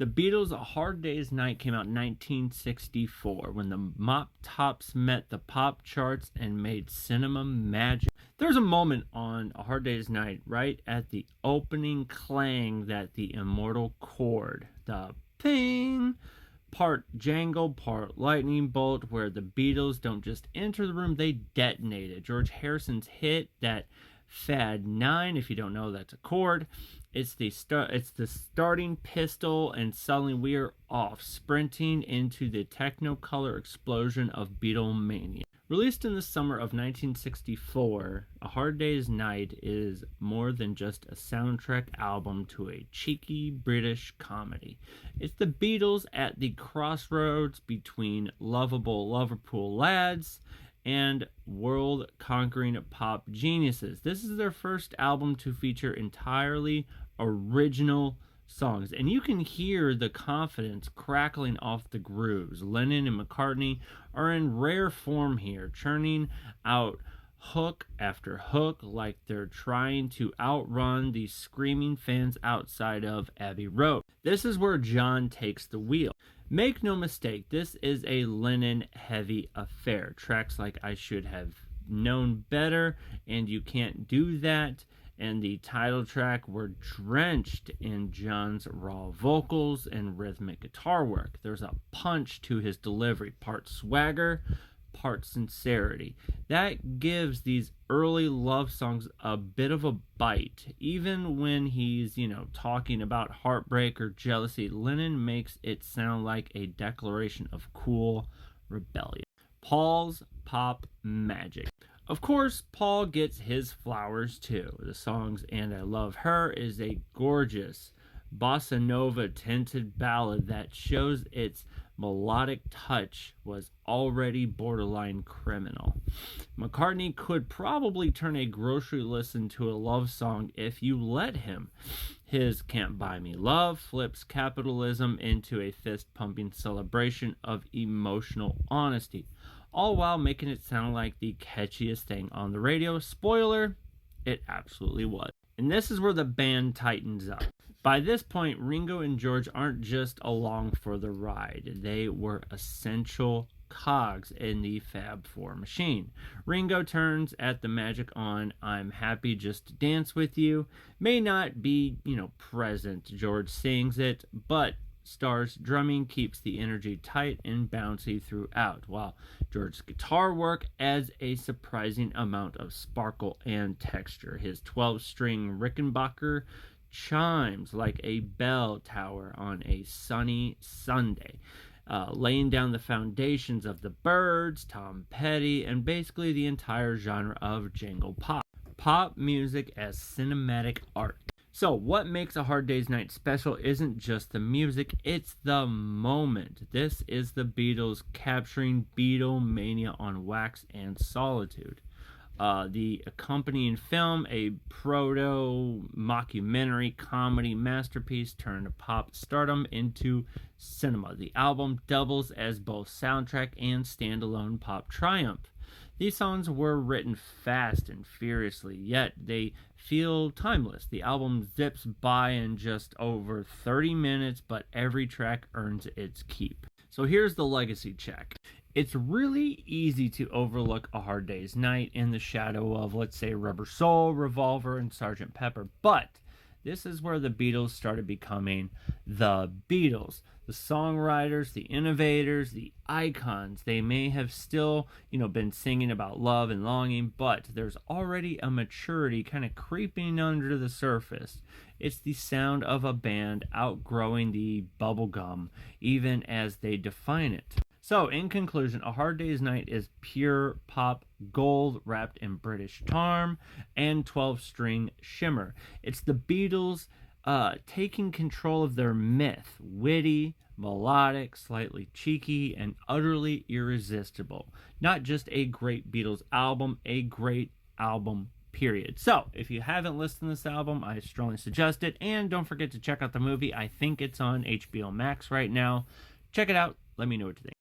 The Beatles' A Hard Day's Night came out in 1964 when the Mop Tops met the pop charts and made cinema magic. There's a moment on A Hard Day's Night right at the opening clang that the immortal chord, the ping, part jangle, part lightning bolt, where the Beatles don't just enter the room, they detonate it. George Harrison's hit, that Fad 9, if you don't know, that's a chord. It's the starting pistol, and suddenly we are off, sprinting into the technicolor explosion of Beatlemania. Released in the summer of 1964, A Hard Day's Night is more than just a soundtrack album to a cheeky British comedy. It's the Beatles at the crossroads between lovable Liverpool lads and world-conquering pop geniuses. This is their first album to feature entirely original songs, and you can hear the confidence crackling off the grooves. Lennon and McCartney are in rare form here, churning out hook after hook like they're trying to outrun the screaming fans outside of Abbey Road. This is where John takes the wheel. Make no mistake, this is a Lennon-heavy affair. Tracks like I Should Have Known Better and You Can't Do That and the title track were drenched in John's raw vocals and rhythmic guitar work. There's a punch to his delivery, part swagger, part sincerity. That gives these early love songs a bit of a bite. Even when he's, talking about heartbreak or jealousy, Lennon makes it sound like a declaration of cool rebellion. Paul's pop magic. Of course, Paul gets his flowers too. The songs And I Love Her is a gorgeous bossa nova tinted ballad that shows its melodic touch was already borderline criminal. McCartney could probably turn a grocery list into a love song if you let him. His Can't Buy Me Love flips capitalism into a fist-pumping celebration of emotional honesty, all while making it sound like the catchiest thing on the radio. Spoiler, it absolutely was. And this is where the band tightens up. By this point, Ringo and George aren't just along for the ride. They were essential cogs in the Fab Four machine. Ringo turns at the magic on I'm Happy Just to Dance With You. May not be, present. George sings it, but Starr's drumming keeps the energy tight and bouncy throughout, while George's guitar work adds a surprising amount of sparkle and texture. His 12-string Rickenbacker chimes like a bell tower on a sunny Sunday, laying down the foundations of the Byrds, Tom Petty, and basically the entire genre of jangle pop. Pop music as cinematic art. So what makes A Hard Day's Night special isn't just the music, it's the moment. This is the Beatles capturing Beatlemania on wax and solitude. The accompanying film, a proto-mockumentary comedy masterpiece, turned pop stardom into cinema. The album doubles as both soundtrack and standalone pop triumph. These songs were written fast and furiously, yet they feel timeless. The album zips by in just over 30 minutes, but every track earns its keep. So here's the legacy check. It's really easy to overlook A Hard Day's Night in the shadow of, let's say, Rubber Soul, Revolver, and Sgt. Pepper, but this is where the Beatles started becoming the Beatles. The songwriters, the innovators, the icons. They may have still, been singing about love and longing, but there's already a maturity kind of creeping under the surface. It's the sound of a band outgrowing the bubblegum, even as they define it. So, in conclusion, A Hard Day's Night is pure pop gold wrapped in British charm and 12-string shimmer. It's the Beatles taking control of their myth, witty, melodic, slightly cheeky, and utterly irresistible. Not just a great Beatles album, a great album, period. So, if you haven't listened to this album, I strongly suggest it, and don't forget to check out the movie. I think it's on HBO Max right now. Check it out. Let me know what you think.